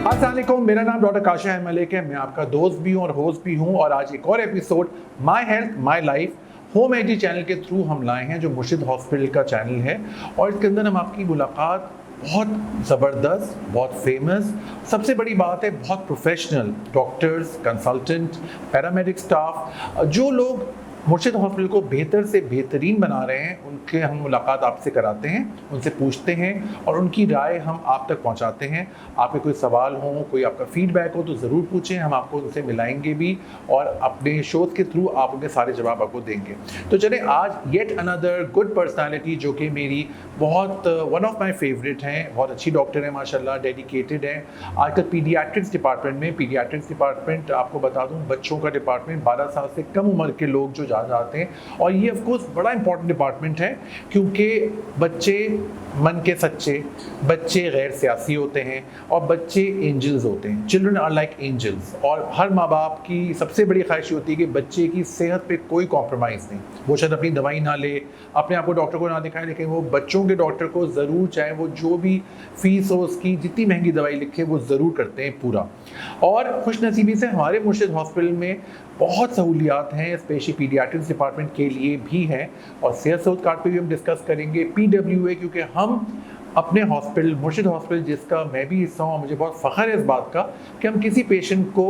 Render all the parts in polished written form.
अस्सलाम वालेकुम, मेरा नाम डॉक्टर काशिफ अहमद मलिक है। मैं आपका दोस्त भी हूँ और होस्ट भी हूँ और आज एक और episode my health my life home AD channel के थ्रू हम लाए हैं, जो मुर्शिद हॉस्पिटल का चैनल है। और इसके अंदर हम आपकी मुलाकात बहुत ज़बरदस्त, बहुत फेमस, सबसे बड़ी बात है बहुत professional doctors, consultant, paramedic staff, जो लोग मुर्शिद हॉस्पिटल को बेहतर से बेहतरीन बना रहे हैं, उनके हम मुलाकात आपसे कराते हैं, उनसे पूछते हैं और उनकी राय हम आप तक पहुंचाते हैं। आपके कोई सवाल हो, कोई आपका फीडबैक हो तो ज़रूर पूछें, हम आपको उनसे मिलाएंगे भी और अपने शोज़ के थ्रू आप उनके सारे जवाब आपको देंगे। तो चलें, आज येट अनदर गुड पर्सनैलिटी जो कि मेरी बहुत वन ऑफ माई फेवरेट हैं, बहुत अच्छी डॉक्टर हैं माशाल्लाह, डेडिकेटेड हैं। आजकल पीडियाट्रिक्स डिपार्टमेंट में, पीडियाट्रिक्स डिपार्टमेंट आपको बता दूँ बच्चों का डिपार्टमेंट, 12 साल से कम उम्र के लोग जो जाते हैं। और ये ऑफ कोर्स बड़ा इंपॉर्टेंट डिपार्टमेंट है क्योंकि बच्चे मन के सच्चे, बच्चे गैर सियासी होते हैं और बच्चे एंजल्स होते हैं। Children are like angels. और हर माँ बाप की सबसे बड़ी ख्वाहिश होती है कि बच्चे की सेहत पे कोई कॉम्प्रोमाइज़ नहीं। वो शायद अपनी दवाई ना ले, अपने आप को डॉक्टर को ना दिखाए, लेकिन वो बच्चों के डॉक्टर को ज़रूर, चाहे वो जो भी फीस हो उसकी, जितनी महंगी दवाई लिखे वो ज़रूर करते हैं पूरा। और खुशनसीबी से हमारे मुर्शिद हॉस्पिटल में बहुत सहूलियात हैं, स्पेशली पीडियाट्रिक्स डिपार्टमेंट के लिए भी हैं। और सेहत सहूलत कार्ड पे भी हम डिस्कस करेंगे, PWA, क्योंकि हम अपने हॉस्पिटल मुर्शिद हॉस्पिटल, जिसका मैं भी हिस्सा हूँ, मुझे बहुत फ़ख्र है इस बात का कि हम किसी पेशेंट को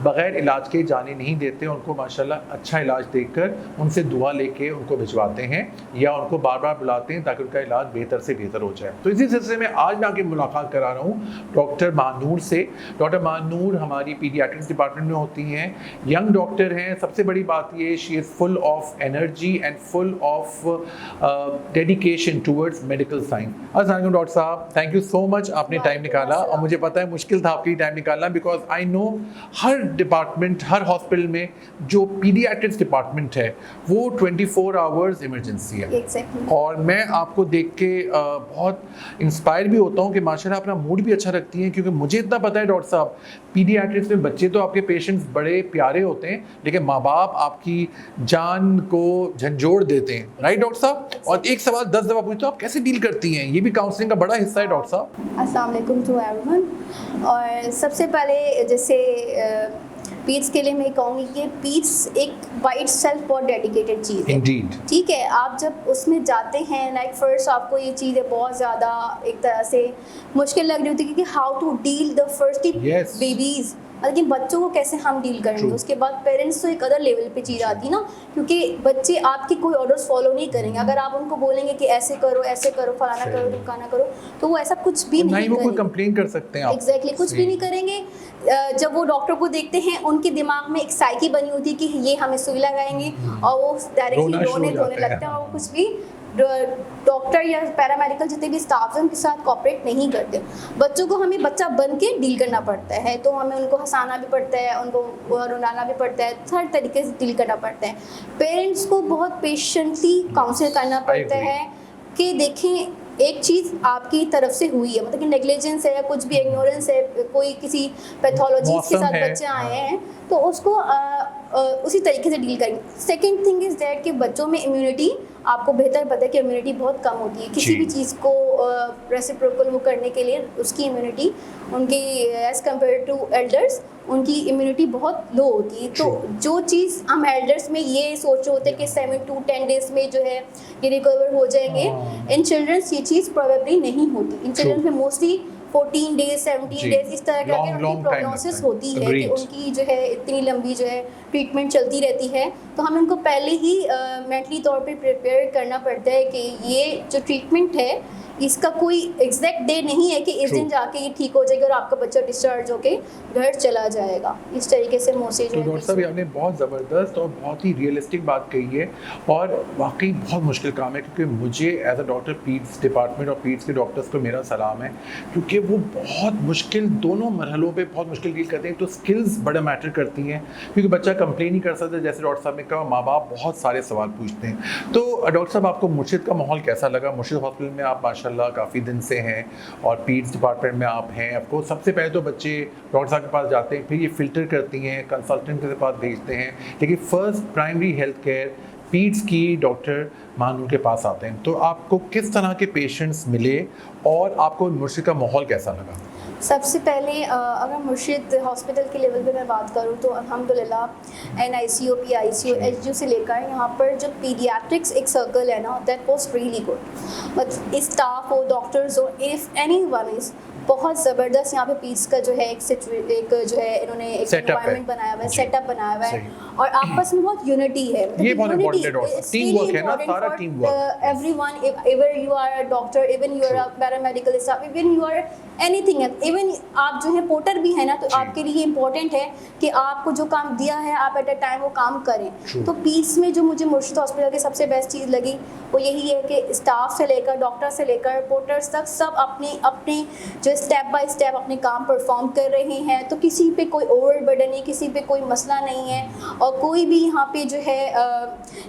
बग़ैर इलाज के जाने नहीं देते। उनको माशाल्लाह अच्छा इलाज देकर उनसे दुआ लेके उनको भिजवाते हैं या उनको बार बार बुलाते हैं ताकि उनका इलाज बेहतर से बेहतर हो जाए। तो इसी सिलसिले में आज मैं आके मुलाकात करा रहा हूँ डॉक्टर महानूर से। डॉक्टर महानूर हमारी पीडियाट्रिक्स डिपार्टमेंट में होती हैं, यंग डॉक्टर हैं। सबसे बड़ी बात ये, she is full of energy and full of dedication towards medical science. Doctor साहब, थैंक यू सो मच, आपने टाइम निकाला। और मुझे पता है मुश्किल था आपके लिए टाइम निकालना, because I know her department, her hospital में जो पीडियाट्रिक्स डिपार्टमेंट है वो 24 आवर्स इमरजेंसी है। exactly. और मैं आपको देख के बहुत इंस्पायर भी होता हूँ कि माशाल्लाह अपना मूड भी अच्छा रखती हैं, क्योंकि मुझे इतना पता है डॉक्टर साहब, पीडियाट्रिक्स में बच्चे तो आपके पेशेंट्स बड़े प्यारे होते हैं, लेकिन माँ बाप आपकी जान को झंझोड़ देते हैं, राइट डॉक्टर साहब? और एक सवाल 10 दफ़ा पूछते हो, आप कैसे डील करती हैं? ये भी काउंसलिंग का बड़ा हिस्सा है डॉक्टर साहब। अस्सलाम वालेकुम टू एवरीवन। और सबसे पहले जैसे पीट्स के लिए मैं कहूँगी कि पीट्स एक वाइट सेल्फ बहुत डेडिकेटेड चीज़ है। Indeed. ठीक है, आप जब उसमें जाते हैं, लाइक फर्स्ट आपको ये चीज़ें बहुत ज़्यादा एक तरह से मुश्किल लग रही होती है कि how to deal the first Yes. Babies, लेकिन बच्चों को कैसे हम डील करेंगे। True. उसके बाद पेरेंट्स तो एक अदर लेवल पे चीज़ आती है ना, क्योंकि बच्चे आपके कोई ऑर्डर्स फॉलो नहीं करेंगे। अगर आप उनको बोलेंगे कि ऐसे करो, फलाना करो, ढिमकाना करो, तो वो ऐसा कुछ भी नहीं वो कोई करेंगे। कंप्लेन कर सकते हैं आप। एग्जैक्टली, कुछ भी नहीं करेंगे। जब वो डॉक्टर को देखते हैं, उनके दिमाग में एक साइकी बनी होती है कि ये हमें सुई लगाएंगे, और वो डायरेक्टली रोने लगते हैं और वो कुछ भी डॉक्टर या पैरामेडिकल जितने भी स्टाफ हैं उनके साथ कॉपरेट नहीं करते। बच्चों को हमें बच्चा बन के डील करना पड़ता है, तो हमें उनको हंसाना भी पड़ता है, उनको रुलाना भी पड़ता है, हर तरीके से डील करना पड़ता है। पेरेंट्स को बहुत पेशेंटली काउंसिल करना पड़ता है कि देखें एक चीज़ आपकी तरफ से हुई है, मतलब कि नेग्लिजेंस है या कुछ भी इग्नोरेंस है, कोई किसी पैथोलॉजी के साथ बच्चे आए हैं, तो उसको उसी तरीके से डील करेंगे। सेकेंड थिंग इज़ दैट कि बच्चों में इम्यूनिटी, आपको बेहतर पता है कि इम्यूनिटी बहुत कम होती है किसी भी चीज़ को रेसिप्रोकल वो करने के लिए। उसकी इम्यूनिटी उनकी एज़ कम्पेयर टू एल्डर्स, उनकी इम्यूनिटी बहुत लो होती है। तो जो चीज़ हम एल्डर्स में ये सोच होते हैं कि 7 to 10 डेज में जो है ये रिकवर हो जाएंगे, इन चिल्ड्रंस ये चीज़ प्रोबेबली नहीं होती। इन चिल्ड्रंस में मोस्टली 14 डेज 17 डेज इस तरह का उनकी प्रोग्नोसिस होती है कि उनकी जो है इतनी लंबी जो है ट्रीटमेंट चलती रहती है। तो हमें उनको पहले ही मेंटली तौर पे प्रिपेयर करना पड़ता है कि ये जो ट्रीटमेंट है इसका कोई एग्जैक्ट डे नहीं है कि इस दिन जाके ये ठीक हो जाएगा और आपका बच्चा डिस्चार्ज होके घर चला जाएगा। इस तरीके से मोसे जो डॉक्टर साहब आपने बहुत ज़बरदस्त और बहुत ही रियलिस्टिक बात कही है, और वाकई बहुत मुश्किल काम है, क्योंकि मुझे as a doctor peds department और पीड्स के डॉक्टर्स को मेरा सलाम है, क्योंकि वो बहुत मुश्किल दोनों मरहलों पे बहुत मुश्किल डील करते हैं। तो स्किल्स बड़ा मैटर करती हैं, क्योंकि बच्चा कंप्लेन नहीं कर सकता, जैसे डॉक्टर साहब ने कहा, माँ बाप बहुत सारे सवाल पूछते हैं। तो डॉक्टर साहब आपको मुर्शिद का माहौल कैसा लगा? मुर्शिद हॉस्पिटल में आप माशाल्लाह काफ़ी दिन से हैं और पीड्स डिपार्टमेंट में आप हैं। आपको सबसे पहले तो बच्चे डॉक्टर साहब के पास जाते हैं, फिर ये फ़िल्टर करती हैं, कंसल्टेंट के पास भेजते हैं, लेकिन फर्स्ट प्राइमरी हेल्थ केयर पीड्स की डॉक्टर महानूर के पास आते हैं। तो आपको किस तरह के पेशेंट्स मिले और आपको मुर्शिद का माहौल कैसा लगा? सबसे पहले अगर मुर्शिद हॉस्पिटल के लेवल पे मैं बात करूँ तो अल्हम्दुलिल्लाह NICU PICU HDU से लेकर यहाँ पर जो पीडियाट्रिक्स एक सर्कल है ना, that was really good. But staff हो, डॉक्टर्स हो, इफ़ एनी वन इज़ बहुत ज़बरदस्त यहाँ पे पीस का जो है एक जो है इन्होंने एक एनवायरनमेंट बनाया हुआ है, सेटअप बनाया हुआ है और आपस में बहुत यूनिटी है। ये बहुत इम्पोर्टेंट है, टीम वर्क है ना, सारा team work. Everyone, even you are a doctor, even you are a paramedical staff, even you are anything, even आप जो है पोर्टर भी है ना, तो आपके लिए इम्पोर्टेंट है कि आपको जो काम दिया है आप एट अ टाइम वो काम करें। तो पीस में जो मुझे मुर्शिद हॉस्पिटल की सबसे बेस्ट चीज़ लगी वो यही है कि स्टाफ से लेकर डॉक्टर से लेकर पोर्टर्स तक सब अपने जो स्टेप बाय स्टेप अपने काम परफॉर्म कर रहे हैं। तो किसी पे कोई ओवरबर्डन नहीं, किसी पे कोई मसला नहीं है और कोई भी यहाँ पे जो है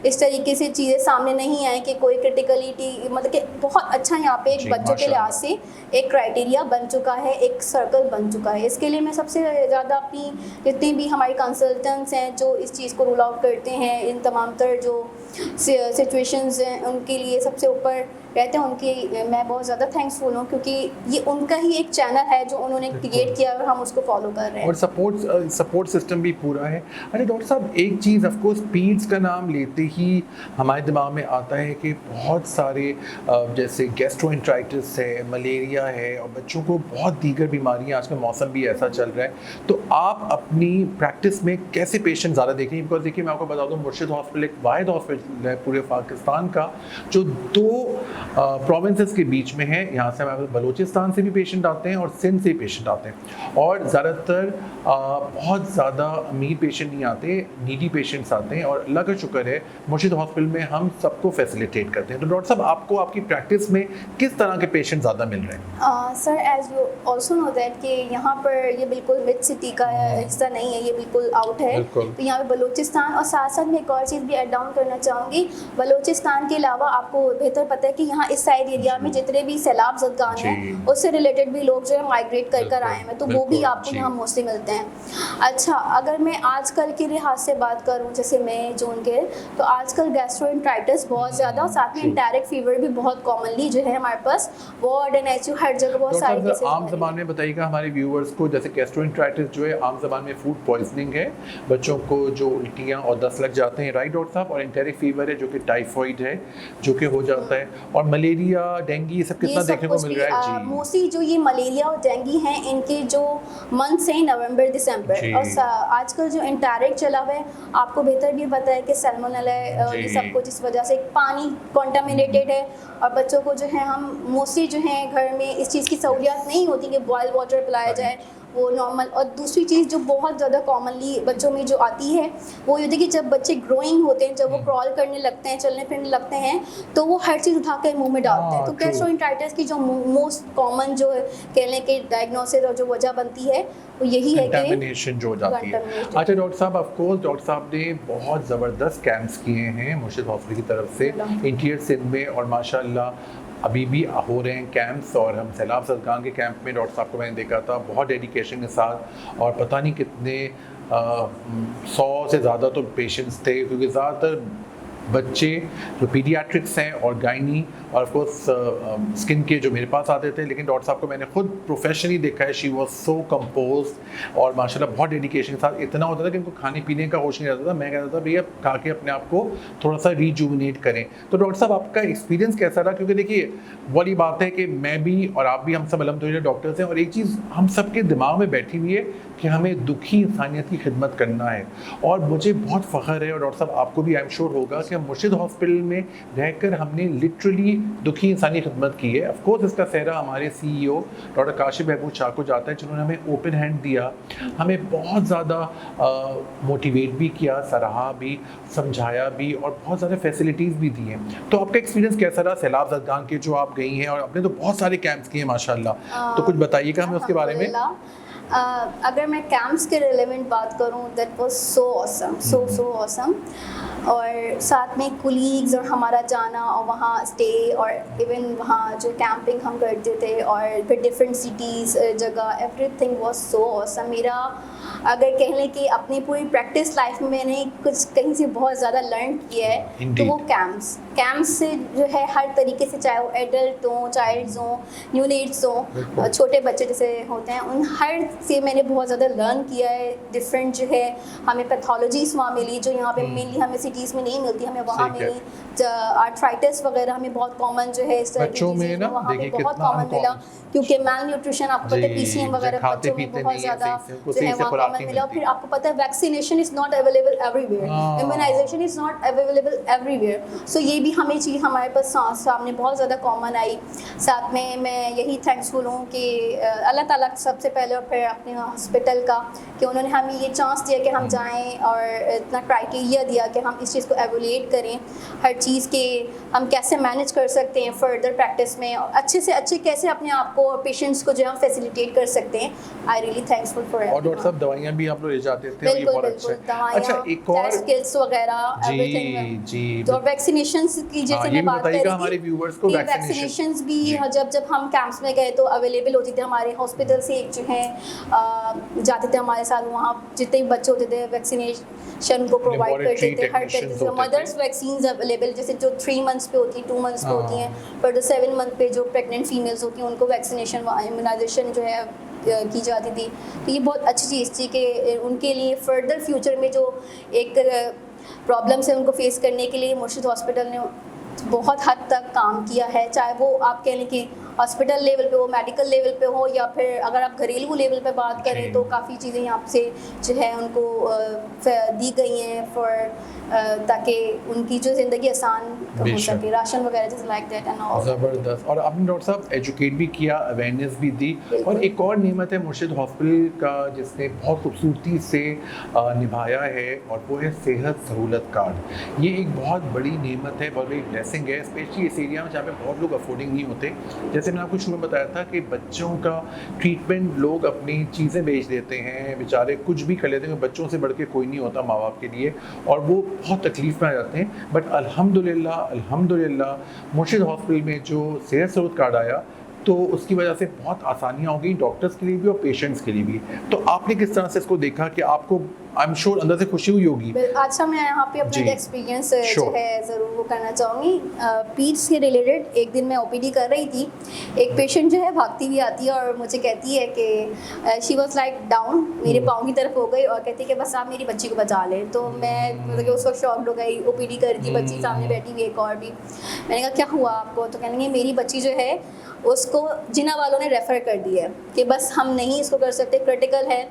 इस तरीके से चीज़ें सामने नहीं आए कि कोई क्रिटिकलिटी, मतलब कि बहुत अच्छा यहाँ पे एक बच्चों के लिहाज से एक क्राइटेरिया बन चुका है, एक सर्कल बन चुका है। इसके लिए मैं सबसे ज़्यादा अपनी जितने भी हमारे कंसल्टेंट्स हैं जो इस चीज़ को रूल आउट करते हैं, इन तमाम तर जो सिचुएशंस हैं उनके लिए सबसे ऊपर रहते हैं, उनकी मैं बहुत ज़्यादा थैंक्सफुल हूँ क्योंकि ये उनका ही एक चैनल है जो उन्होंने क्रिएट किया और हम उसको फॉलो कर रहे हैं और सपोर्ट सिस्टम भी पूरा है। अच्छा डॉक्टर साहब, एक चीज़ ऑफ कोर्स पीड्स का नाम लेते ही हमारे दिमाग में आता है कि बहुत सारे जैसे गैस्ट्रोएंटेराइटिस है, मलेरिया है और बच्चों को बहुत दीगर बीमारियाँ, आजकल मौसम भी ऐसा चल रहा है। तो आप अपनी प्रैक्टिस में कैसे पेशेंट ज़्यादा देखें? बिकॉज देखिए मैं आपको बता दूँ, मुर्शिद हॉस्पिटल एक वाहिद हॉस्पिटल है पूरे पाकिस्तान का जो 2 प्रोविंसेस के बीच में है। यहाँ से हमारे बलूचिस्तान से भी पेशेंट आते हैं और सिंध से पेशेंट आते हैं और ज़्यादातर बहुत ज़्यादा अमीर पेशेंट नहीं आते, नीडी पेशेंट्स आते हैं और अल्लाह का शुक्र है मुर्शिद हॉस्पिटल में हम सबको फैसिलिटेट करते हैं। तो डॉक्टर साहब, आपको आपकी प्रैक्टिस में किस तरह के पेशेंट ज़्यादा मिल रहे हैं? Sir, as you also know that कि यहाँ पर ये बिल्कुल मिड सिटी का हिस्सा नहीं है, ये बिल्कुल आउट है। तो यहाँ पर बलूचिस्तान और साथ साथ मैं एक और चीज़ भी ऐड डाउन करना चाहूँगी। बलूचिस्तान के अलावा आपको बेहतर पता है कि यहाँ इस साइड एरिया में जितने भी सैलाब ज़दगान हैं उससे रिलेटेड भी लोग जो है माइग्रेट कर आए हैं, तो वो भी आपको यहाँ मोस्टली मिलते हैं। अच्छा, अगर मैं आजकल के लिहाज से बात करूँ, जैसे मई जून के, तो आजकल गैस्ट्रोएंटेराइटिस बहुत ज़्यादा, साथ में एंटेरिक फीवर भी बहुत कॉमनली जो है हमारे पास वार्ड NICU हर जगह बहुत सारे केसेस। आम ज़बान में बताइएगा हमारे व्यूअर्स को, जैसे गैस्ट्रोएंटेराइटिस जो है आम ज़बान में फूड पॉइजनिंग है, बच्चों को जो उल्टियाँ और दस्त लग जाते हैं, राइट डॉक्टर साहब? और एंटेरिक फीवर है जो कि टाइफॉइड है जो कि हो जाता है, और मलेरिया, डेंगू, ये सब कितना देखने को मिल रहा है? जी, मोस्टली जो ये मलेरिया और डेंगू हैं इनके जो मंथ्स हैं नवंबर दिसंबर, और आजकल जो एंटेरिक चला हुआ है आपको बेहतर भी पता है कि सैल्मोनेला ये सब कुछ इस वजह से पानी कॉन्टामिनेटेड है और बच्चों को जो है हम मोस्टली जो है घर में इस चीज़ की सहूलियत नहीं होती कि बॉयल वाटर पिलाया जाए, वो नॉर्मल। और दूसरी चीज़ जो बहुत ज़्यादा कॉमनली बच्चों में जो आती है वो ये होती है कि जब बच्चे ग्रोइंग होते हैं, जब वो क्रॉल करने लगते हैं, चलने फिरने लगते हैं, तो वो हर चीज़ उठा कर मुंह में डालते हैं। तो गैस्ट्रोएंटेराइटिस की जो मोस्ट कॉमन जो कह लें कि डायग्नोसिस और जो वजह बनती है वो यही है कि कंटामिनेशन जो हो जाती है। अच्छा डॉक्टर साहब, ऑफ कोर्स डॉक्टर साहब ने बहुत ज़बरदस्त कैंप्स किए हैं मुर्शिद हॉस्पिटल की तरफ से इंटीरियर सिंध में, और माशाल्लाह अभी भी हो रहे हैं कैंप्स। और हम सैलाब ज़दगान के कैंप में डॉक्टर साहब को मैंने देखा था बहुत डेडिकेशन के साथ, और पता नहीं कितने 100 से ज़्यादा तो पेशेंट्स थे, क्योंकि ज़्यादातर बच्चे जो पीडियाट्रिक्स हैं और गायनी और ऑफ कोर्स स्किन के जो मेरे पास आते थे, लेकिन डॉक्टर साहब को मैंने खुद प्रोफेशनली देखा है, शी वाज सो कंपोज्ड और माशाल्लाह बहुत डेडिकेशन के साथ। इतना होता था कि उनको खाने पीने का होश नहीं रहता था, मैं कहता था भैया खा के अपने आप को थोड़ा सा रिजुविनेट करें। तो डॉक्टर साहब, आपका एक्सपीरियंस कैसा रहा? क्योंकि देखिए वाली बात है कि मैं भी और आप भी, हम सब अलहम्दुलिल्लाह डॉक्टर्स हैं, और एक चीज़ हम सबके दिमाग में बैठी हुई है कि हमें दुखी इंसानियत की खिदमत करना है, और मुझे बहुत फ़ख्र है, और डॉक्टर साहब आपको भी आई एम श्योर होगा कि मुर्शिद हॉस्पिटल में रहकर हमने लिटरली दुखी इंसानी खिदमत की है। ऑफ कोर्स इसका सेहरा हमारे CEO डॉक्टर काशिफ महमूद शाह को जाता है, जिन्होंने हमें ओपन हैंड दिया, हमें बहुत ज़्यादा मोटिवेट भी किया, सराहा भी, समझाया भी, और बहुत ज़्यादा फैसिलिटीज़ भी दी हैं। तो आपका एक्सपीरियंस कैसा रहा सैलाब ज़दगान के जो आप गई हैं, और आपने तो बहुत सारे कैंप्स किए हैं माशाल्लाह, तो कुछ बताइएगा हमें उसके बारे में। अगर मैं कैंप्स के रिलेवेंट बात करूं, that was so awesome, so awesome. और साथ में कुलीग्स और हमारा जाना और वहाँ स्टे और इवन वहाँ जो कैंपिंग हम करते थे और फिर डिफरेंट सिटीज़ जगह, एवरीथिंग वाज सो ऑसम। मेरा अगर कह लें कि अपनी पूरी प्रैक्टिस लाइफ में मैंने कुछ कहीं से बहुत ज़्यादा लर्न किया है तो वो कैंप्स से जो है हर तरीके से, चाहे वो एडल्ट हों, चाइल्ड्स हों, न्यूनेट्स हों, छोटे बच्चे जैसे होते हैं, उन हर से मैंने बहुत ज़्यादा लर्न किया है। डिफरेंट जो है हमें पैथोलॉजीज वहाँ मिली जो यहाँ पे मेनली हमें सिटीज़ में नहीं मिलती, हमें वहाँ मिली। आर्थराइटिस वगैरह हमें बहुत कॉमन जो है बच्चों में ना, वहाँ पे बहुत कॉमन मिला, क्योंकि मैल न्यूट्रिशन आपको पता है PCM वगैरह बच्चों में बहुत ज़्यादा जो है वहाँ कॉमन मिला। फिर आपको पता है vaccination is not available everywhere, immunisation is not available everywhere. So ये भी हमें चीज़ हमारे पास सामने बहुत ज़्यादा कॉमन आई। साथ में मैं यही थैंक्सफुल हूँ कि अल्लाह ताला सबसे पहले और फिर अपने हॉस्पिटल का कि उन्होंने हमें ये चांस दिया कि हम जाएं और इतना क्राइटेरिया दिया कि हम इस चीज़ को एवोल्यूट करें, हर चीज़ के हम कैसे मैनेज कर सकते हैं फर्दर प्रैक्टिस में, और अच्छे से अच्छे कैसे अपने आप को और पेशेंट्स को जो हम फैसिलिटेट कर सकते हैं। I really thankful for it. और डॉक्टर साहब दवाइयाँ भी आप लोग ले जाते थे, ये बहुत अच्छा है। अच्छा, एक और स्किल्स वगैरह एवरीथिंग जी तो वैक्सीनेशंस की जैसे मैं बात कर रही थी, हमारे व्यूअर्स को वैक्सीनेशंस भी जब हम कैंप्स में गए तो अवेलेबल होती थी। हमारे हॉस्पिटल से एक जो है जाते थे हमारे साथ, वहाँ जितने भी बच्चे होते थे वैक्सीनेशन को प्रोवाइड करते थे हर तरीके से। मदर्स वैक्सीन्स अवेलेबल, जैसे जो 3 मंथ्स पे होती है, 2 मंथ्स पे होती हैं, पर जो 7 मंथ पे जो प्रेग्नेंट फीमेल्स होती हैं उनको वैक्सीनेशन इम्यूनाइजेशन जो है की जाती थी। तो ये बहुत अच्छी चीज़ थी कि उनके लिए फर्दर फ्यूचर में जो एक प्रॉब्लम्स है उनको फेस करने के लिए मुर्शिद हॉस्पिटल ने बहुत हद तक काम किया है। चाहे वो आप कह लें कि हॉस्पिटल लेवल पे हो, मेडिकल लेवल पे हो, या फिर अगर आप घरेलू लेवल पे बात करें तो काफ़ी चीज़ें यहाँ से जो है उनको दी गई हैं ताकि उनकी जो ज़िंदगी आसान हो सके, राशन वगैरह जैसे लाइक दैट एंड ऑल। ज़बरदस्त। और आपने डॉक्टर साहब एजुकेट भी किया, अवेयरनेस भी दी, और एक और नेमत है मुर्शिद हॉस्पिटल का जिसने बहुत खूबसूरती से निभाया है, और वो है सेहत सहूलत कार्ड। ये एक बहुत बड़ी नेमत है, बहुत बड़ी ब्लेसिंग है, स्पेशली इस एरिया में जहाँ पे बहुत लोग अफोर्डिंग नहीं होते। जैसे मैंने आपको शुरू में बताया था कि बच्चों का ट्रीटमेंट लोग अपनी चीज़ें बेच देते हैं, बेचारे कुछ भी कर लेते हैं, बच्चों से बढ़ के कोई नहीं होता माँ बाप के लिए, और वो बहुत तकलीफ में आ जाते हैं। बट अल्हम्दुलिल्लाह मुर्शिद हॉस्पिटल में जो सेहत सहूलत कार्ड आया तो उसकी वजह से बहुत आसानियाँ हो गई डॉक्टर्स के लिए भी और पेशेंट्स के लिए भी। तो आपने किस तरह से इसको देखा कि आपको आई एम श्योर अंदर से खुशी हुई होगी? अच्छा, मैं यहाँ पे अपना एक्सपीरियंस जो है ज़रूर वो करना चाहूँगी। पीट्स से रिलेटेड एक दिन मैं OPD कर रही थी, एक पेशेंट जो है भागती हुई आती है और मुझे कहती है कि शी वॉज लाइक डाउन, मेरे पाँव की तरफ हो गई, और कहती है कि बस आप मेरी बच्ची को बचा लें। तो मैं मतलब कि उस वक्त शॉक हो गई, OPD कर दी, बच्ची सामने बैठी हुई एक और भी। मैंने कहा क्या हुआ आपको? तो कहेंगे मेरी बच्ची जो है उसको जिना वालों ने रेफ़र कर दिया है कि बस हम नहीं इसको कर सकते, क्रिटिकल है,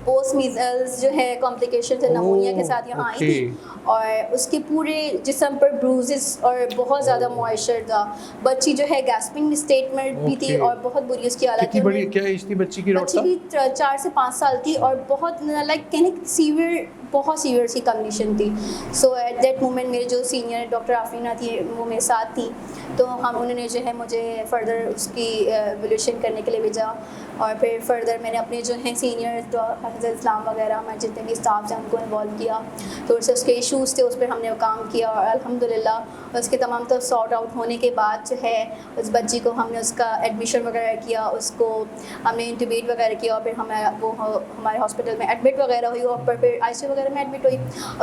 पोस्ट मीजल्स जो है कॉम्प्लिकेशन है, नमोनिया के साथ यहाँ आई थी, और उसके पूरे जिस्म पर ब्रूजेस और बहुत ज़्यादा मॉइस्चर था। बच्ची जो है गैस्पिंग स्टेट में भी थी और बहुत बुरी उसकी हालत। कितनी बड़ी क्या एज थी बच्ची की? बच्ची भी 4 से 5 साल थी और बहुत लाइक कहने सीवियर, बहुत सीवियर सी कंडीशन थी। सो एट दैट मोमेंट मेरे जो सीनियर डॉक्टर आफरीना थी वो मेरे साथ थी, तो उन्होंने जो है मुझे फर्दर उसकी एवोल्यूशन करने के लिए भेजा, और फिर फर्दर मैंने अपने जो है सीनियर हज़रत इस्लाम वगैरह हमारे जितने भी स्टाफ हैं उनको इन्वॉल्व किया, तो उसके इशूज़ थे उस पर हमने काम किया, और अल्हम्दुलिल्लाह उसके तमाम तो सॉर्ट आउट होने के बाद जो है उस बच्ची को हमने उसका एडमिशन वगैरह किया, उसको हमने इंटूबेट वगैरह किया, और फिर हमारे हॉस्पिटल में एडमिट वगैरह हुई, और फिर ICU वगैरह में एडमिट हुई।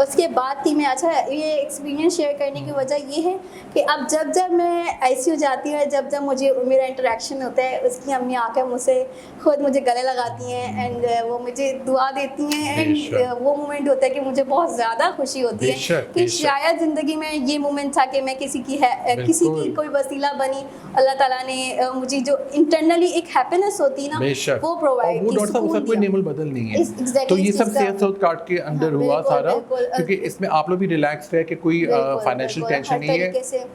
उसके बाद थी मैं, अच्छा ये एक्सपीरियंस शेयर करने की वजह ये है कि अब जब मैं ICU जाती हूँ, जब मुझे मेरा इंटरेक्शन होता है, उसकी अम्मी आकर मुझसे खुद मुझे गले लगाती हैं एंड वो मुझे दुआ देती हैं, एंड वो मोमेंट होता है कि मुझे बहुत ज़्यादा खुशी होती है कि शायद ज़िंदगी में ये मोमेंट था कि मैं किसी की कोई वसीला बनी, अल्लाह ताला ने मुझे जो इंटरनली एक हैप्पीनेस होती है ना वो प्रोवाइड की। डॉक्टर साहब उसका कोई नेमल बदल नहीं है, तो ये सब सेहत सहूलत कार्ड के अंदर हुआ सारा, क्योंकि इसमें आप लोग भी रिलैक्स है कि कोई फाइनेंशियल टेंशन नहीं है।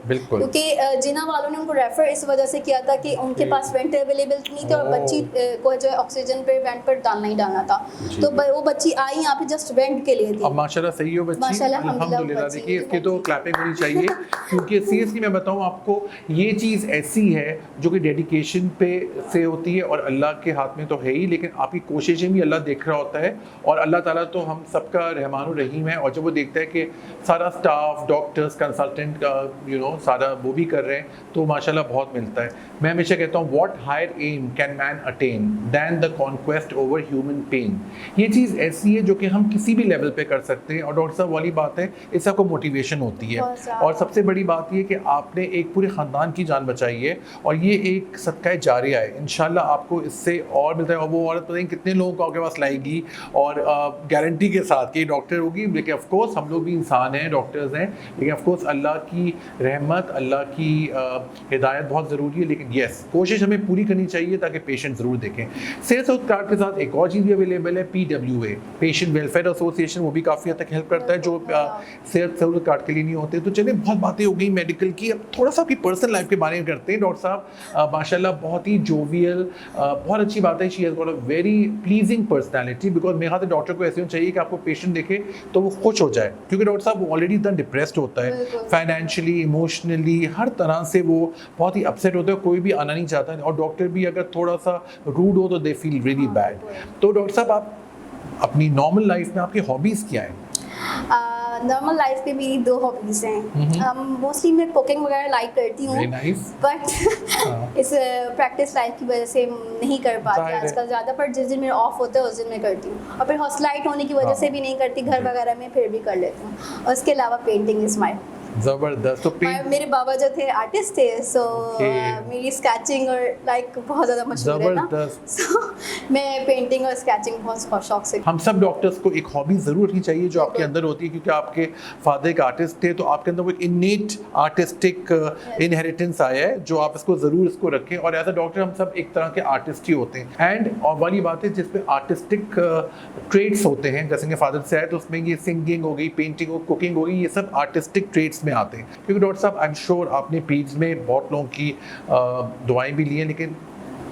बिल्कुल, क्योंकि जिना वालों ने उनको रेफर इस वजह से किया था कि उनके पास वेंट अवेलेबल नहीं थे और बच्ची को जो है ऑक्सीजन पे वेंट पर डालना ही डालना था। तो वो बच्ची आई यहाँ पे जस्ट वेंट के लिए थी। अब माशाल्लाह सही हो बच्ची, माशाल्लाह अल्हम्दुलिल्लाह। देखिए इसकी तो क्लैपिंग होनी चाहिए क्योंकि सीरियसली मैं बताऊँ आपको, ये चीज़ ऐसी है जो कि डेडिकेशन पे से होती है और अल्लाह के हाथ में तो है ही, लेकिन आपकी कोशिशें भी अल्लाह देख रहा होता है और अल्लाह ताला तो हम सबका रहमान रहीम है। और जब वो देखता है कि सारा स्टाफ, डॉक्टर्स, कंसल्टेंट सारा वो भी कर रहे हैं तो माशाल्लाह बहुत मिलता है। मैं हमेशा कहता हूँ what higher aim can man attain than the conquest over human pain. ये चीज़ ऐसी है जो कि हम किसी भी लेवल पे कर सकते हैं और डॉक्टर साहब वाली बात है, इससे आपको मोटिवेशन होती है। और सबसे बड़ी बात ये कि आपने एक पूरे ख़ानदान की जान बचाई है और ये एक सदका जारिया है। इंशाल्लाह आपको इससे और मिलता है। और वो औरत पता नहीं कितने लोगों को आपके पास लाएगी और गारंटी के साथ कि डॉक्टर होगी। लेकिन ऑफकोर्स हम लोग भी इंसान हैं, डॉक्टर्स हैं, लेकिन ऑफकोर्स अल्लाह की रहमत, अल्लाह की हिदायत बहुत ज़रूरी है। लेकिन येस, कोशिश हमें पूरी करनी चाहिए ताकि पेशेंट ज़रूर देखें। सेहत सहूलत कार्ड के साथ एक और चीज़ भी अवेलेबल है, PWA, पेशेंट वेलफेयर एसोसिएशन। वो भी काफ़ी हद तक हेल्प करता है जो सेहत सहूलत कार्ड के लिए नहीं होते। तो चलिए, बहुत बातें हो गई मेडिकल की, अब थोड़ा सा आपकी पर्सनल लाइफ के बारे में करते हैं। डॉक्टर साहब माशाल्लाह बहुत ही जोवियल, बहुत अच्छी बात है। She has got a very pleasing personality. Because मेरे ख्याल से डॉक्टर को ऐसे होना चाहिए कि आपको पेशेंट देखे तो वो खुश हो जाए, क्योंकि डॉक्टर साहब वो ऑलरेडी इतना डिप्रेस्ड होता है, फाइनेंशियली, इमोशनली, हर तरह से वो बहुत ही अपसेट होता है। कोई भी आना नहीं चाहता और डॉक्टर भी अगर थोड़ा सा रूड हो तो दे फील रियली बैड। तो डॉक्टर साहब, आप अपनी नॉर्मल लाइफ में आपकी हॉबीज़ क्या हैं? नॉर्मल लाइफ में मेरी 2 हॉबीज़ हैं। मोस्टली मैं कुकिंग वगैरह लाइक करती हूँ, बट इस प्रैक्टिस लाइफ की वजह से नहीं कर पाती आजकल ज़्यादा। पर जिस दिन मेरा ऑफ होता है उस दिन मैं करती हूँ, और फिर हॉस्टलाइट होने की वजह से भी नहीं करती, घर वगैरह में फिर भी कर लेती हूँ। और उसके अलावा पेंटिंग इज़ माई जबरदस्त। तो मेरे बाबा जो थे आर्टिस्ट थे, सो मेरी स्केचिंग और लाइक बहुत ज़्यादा मशहूर है ना, सो मैं पेंटिंग और स्केचिंग बहुत शौक से। हम सब डॉक्टर्स को एक हॉबी ज़रूर रखनी चाहिए जो आपके अंदर होती है, क्योंकि आपके फादर एक आर्टिस्ट थे तो आपके अंदर वो एक इनेट आर्टिस्टिक इनहेरिटेंस आया है जो आप इसको ज़रूर इसको रखें। और एज अ डॉक्टर हम सब एक तरह के आर्टिस्ट ही होते हैं। एंड और वाली बात है जिसपे आर्टिस्टिक ट्रेड्स होते हैं, जैसे कि फादर से आए तो उसमें ये सिंगिंग हो गई, पेंटिंग हो, कुकिंग हो गई, ये सब आर्टिस्टिक ट्रेड्स में आते हैं। क्योंकि डॉक्टर साहब आई एम श्योर आपने पेज में बहुत लोगों की दुआएं भी ली हैं, लेकिन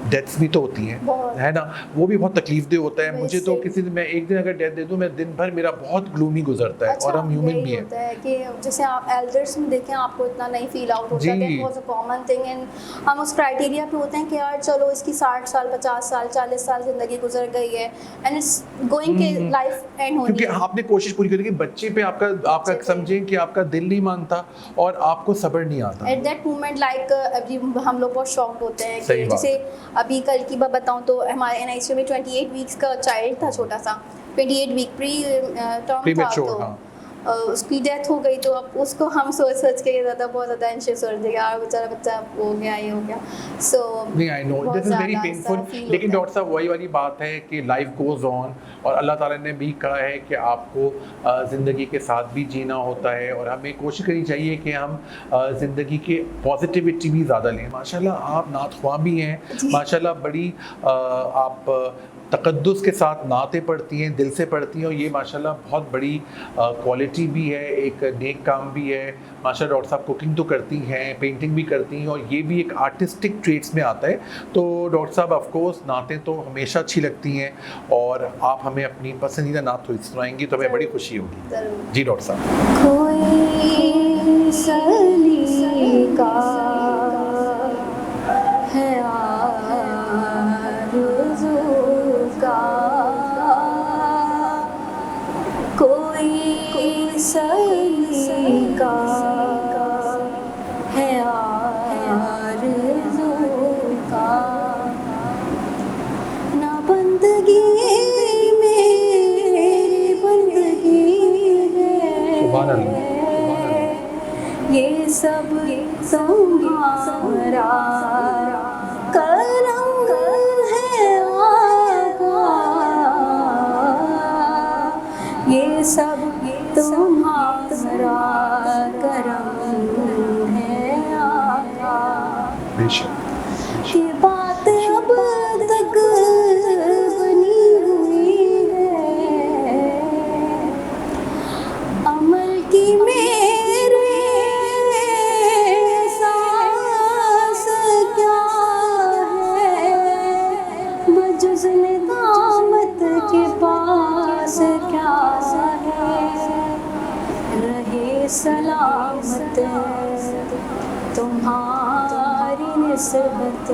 डेथ्स भी तो होती हैं, है ना, वो भी बहुत तकलीफ दे होता है। मुझे तो किसी दिन मैं एक दिन अगर डेथ दे दूं, मैं दिन भर मेरा बहुत ग्लूमी गुजरता है। और हम ह्यूमन भी हैं कि जैसे आप एल्डर्स में देखें आपको इतना नहीं फील आउट होता है, बहुत अ कॉमन थिंग। एंड हम उस क्राइटेरिया पे होते हैं कि यार चलो इसकी 60 साल 50 साल 40 साल जिंदगी गुजर गई है एंड इट्स गोइंग के लाइफ एंड होनी है। क्योंकि आपने कोशिश पूरी करी कि बच्चे पे आपका समझें कि आपका दिल नहीं मानता और आपको सब्र नहीं आता। एट दैट मोमेंट लाइक अभी हम लोग बहुत शॉक्ड होते हैं कि जैसे अभी कल की बात बताऊं तो हमारे एनआईसीयू में 28 वीक्स का चाइल्ड था, छोटा सा 28 वीक प्री टर्म था, तो उसकी डेथ हो गई। तो अब उसको हम सोच के ज़्यादा बहुत ज़्यादा एंशियस हो रहे थे, यार बेचारा बच्चा हो गया, ये हो गया। सो नहीं, I know this is very painful, लेकिन डॉक्टर साहब वही वाली बात है कि लाइफ गोज ऑन और अल्लाह ताला ने भी कहा है कि आपको ज़िंदगी के साथ भी जीना होता है और हमें कोशिश करनी चाहिए कि हम ज़िंदगी के पॉजिटिविटी भी ज़्यादा लें। माशाल्लाह आप नातख्वां भी हैं, माशाल्लाह बड़ी आप तकद्दुस के साथ नाते पढ़ती हैं, दिल से पढ़ती हैं, और ये माशाल्लाह बहुत बड़ी क्वालिटी भी है, एक नेक काम भी है। माशाल्लाह डॉक्टर साहब कुकिंग तो करती हैं, पेंटिंग भी करती हैं, और ये भी एक आर्टिस्टिक ट्रेड्स में आता है। तो डॉक्टर साहब ऑफ कोर्स नाते तो हमेशा अच्छी लगती हैं और आप हमें अपनी पसंदीदा नात तो सुनाएंगी तो हमें बड़ी खुशी होगी। जी डॉक्टर साहब। कोई सलीका है कोई सलीका है आरज़ू का, ना बंदगी मेरी बंदगी है, ये सब तुम्हारा करम है आका, ये सब तुम्हारा करम है आका। ये बात अब तक बनी हुई है, अमल की मेरे सांस क्या है, निस्बत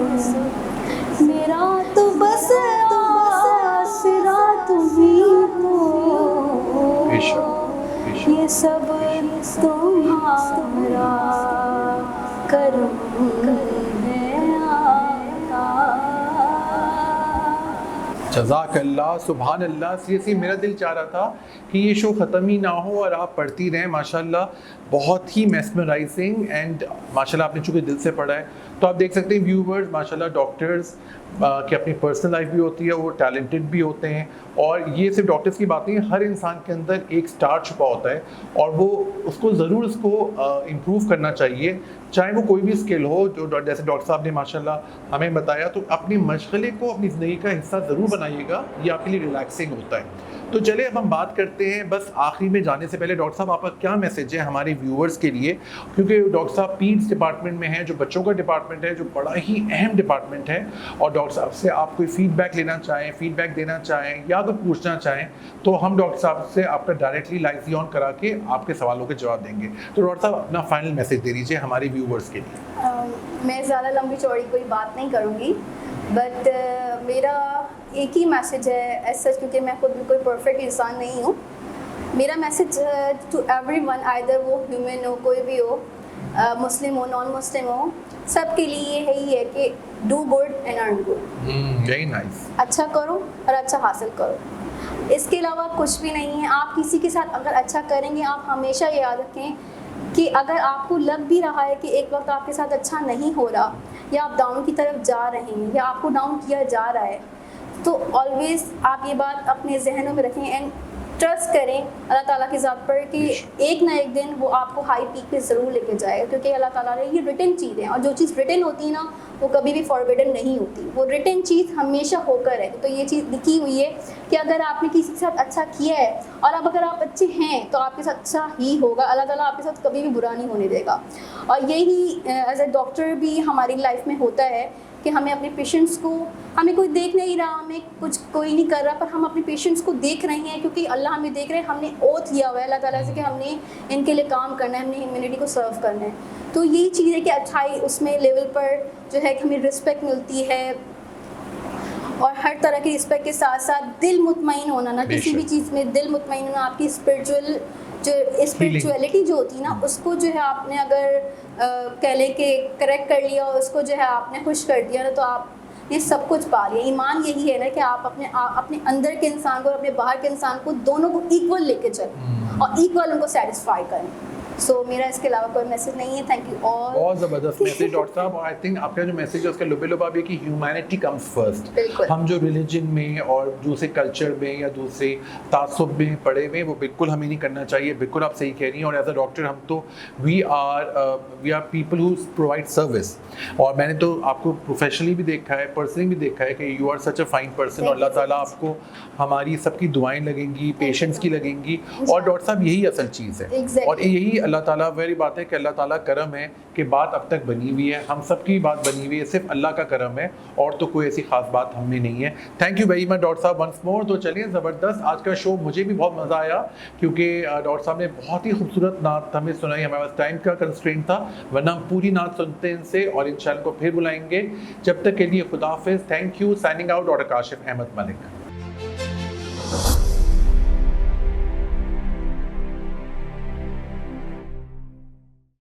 मेरा तो बस आसरा तुम्ही हो, ये सब तुम्हारा करम है आका। जज़ाकल्लाह, सुभान अल्लाह। सीरियसली मेरा दिल चाह रहा था कि ये शो ख़त्म ही ना हो और आप पढ़ती रहें। माशाल्लाह बहुत ही मेस्मराइजिंग एंड माशाल्लाह आपने चूँकि दिल से पढ़ा है तो आप देख सकते हैं व्यूवर्स, माशाल्लाह डॉक्टर्स की अपनी पर्सनल लाइफ भी होती है, वो टैलेंटेड भी होते हैं। और ये सिर्फ डॉक्टर्स की बात नहीं है, हर इंसान के अंदर एक स्टार छुपा होता है और वो उसको ज़रूर उसको इम्प्रूव करना चाहिए, चाहे वो कोई भी स्किल हो। जो जैसे डॉक्टर साहब ने माशाल्लाह हमें बताया, तो अपनी मशगले को अपनी ज़िंदगी का हिस्सा ज़रूर बनाइएगा, ये आपके लिए रिलैक्सिंग होता है। तो चलिए अब हम बात करते हैं, बस आखिरी में जाने से पहले डॉक्टर साहब आपका क्या मैसेज है हमारे व्यूअर्स के लिए, क्योंकि डॉक्टर साहब पीड्स डिपार्टमेंट में हैं, जो बच्चों का डिपार्टमेंट है, जो बड़ा ही अहम डिपार्टमेंट है। और डॉक्टर साहब से आप कोई फीडबैक लेना चाहें, फीडबैक देना चाहें या तो पूछना चाहें, तो हम डॉक्टर साहब से आपका डायरेक्टली लाइव ऑन करा के आपके सवालों के जवाब देंगे। तो डॉक्टर साहब अपना फाइनल मैसेज दे दीजिए हमारे व्यूअर्स के लिए। मैं ज़्यादा लंबी चौड़ी कोई बात नहीं करूँगी, बट मेरा एक ही मैसेज है एज सच, क्योंकि मैं खुद भी कोई परफेक्ट इंसान नहीं हूँ। मेरा मैसेज टू एवरीवन, आइदर वो ह्यूमन हो, कोई भी हो, मुस्लिम हो, नॉन मुस्लिम हो, सबके लिए यही है कि do good and earn good. Very nice. अच्छा करो और अच्छा हासिल करो, इसके अलावा कुछ भी नहीं है। आप किसी के साथ अगर अच्छा करेंगे, आप हमेशा याद रखें कि अगर आपको लग भी रहा है कि एक वक्त आपके साथ अच्छा नहीं हो रहा, या आप डाउन की तरफ जा रहे हैं, या आपको डाउन किया जा रहा है, तो ऑलवेज़ आप ये बात अपने जहनों में रखें एंड ट्रस्ट करें अल्लाह ताला की ज़ात पर कि एक ना एक दिन वो आपको हाई पीक पे ज़रूर लेके जाएगा, क्योंकि अल्लाह ताला ने ये रिटन चीज़ है, और जो चीज़ रिटन होती है ना वो कभी भी फॉरबिडन नहीं होती, वो रिटन चीज़ हमेशा होकर है। तो ये चीज़ लिखी हुई है कि अगर आपने किसी के साथ अच्छा किया है और अब अगर आप अच्छे हैं तो आपके साथ अच्छा ही होगा, अल्लाह ताला आपके साथ कभी भी बुरा नहीं होने देगा। और यही एज ए डॉक्टर भी हमारी लाइफ में होता है कि हमें अपने पेशेंट्स को, हमें कोई देख नहीं रहा, हमें कुछ कोई नहीं कर रहा, पर हम अपने पेशेंट्स को देख रहे हैं, क्योंकि अल्लाह हमें देख रहे हैं। हमने ओथ लिया हुआ है अल्लाह ताला से कि हमने इनके लिए काम करना है, हमने ह्यूमैनिटी को सर्व करना है। तो यही चीज़ है कि अच्छाई उसमें लेवल पर जो है कि हमें रिस्पेक्ट मिलती है, और हर तरह की रिस्पेक्ट के साथ साथ दिल मुतमईन होना ना, किसी भी चीज़ में दिल मुतमईन होना, आपकी स्पिरिचुअलिटी जो होती है ना, उसको जो है आपने अगर कह लें कि करेक्ट कर लिया और उसको जो है आपने खुश कर दिया ना, तो आप ये सब कुछ पा लिया। ईमान यही है ना कि आप अपने अंदर के इंसान को और अपने बाहर के इंसान को, दोनों को इक्वल लेके चलें और इक्वल उनको सेटिस्फाई करें। सो मेरा इसके अलावा कोई मैसेज नहीं है। Thank you all. बहुत ज़बरदस्त मैसेज डॉक्टर साहब, और आई थिंक आपका जो मैसेज है उसका लुबे-लुबा भी है कि ह्यूमैनिटी कम्स फर्स्ट। हम जो रिलीजन में और दूसरे कल्चर में या दूसरे तासुब में पड़े हुए, वो बिल्कुल हमें नहीं करना चाहिए। बिल्कुल आप सही कह रही हैं। और एज अ डॉक्टर हम तो we are people who provide service, और मैंने तो आपको प्रोफेशनली भी देखा है, पर्सनली भी देखा है कि you are such a fine person. और अल्लाह ताला आपको, हमारी सबकी दुआएं लगेंगी, पेशेंट्स की लगेंगी, और डॉक्टर साहब यही असल चीज़ है। और यही अल्लाह ताला, वही बात है कि अल्लाह ताला करम है कि बात अब तक बनी हुई है, हम सब की बात बनी हुई है, सिर्फ अल्लाह का करम है, और तो कोई ऐसी खास बात हम में नहीं है। Thank you very much doctor साहब वंस मोर। तो चलिए, ज़बरदस्त आज का शो, मुझे भी बहुत मज़ा आया, क्योंकि डॉक्टर साहब ने बहुत ही खूबसूरत नात हमें सुनाई। हमारे पास टाइम का कंस्ट्रेंट था, वरना हम पूरी नात सुनते हैं इनसे, और इंशाअल्लाह को फिर बुलाएंगे। जब तक के लिए खुदा हाफिज़। Thank you. Signing out, doctor Kashif Ahmad Malik.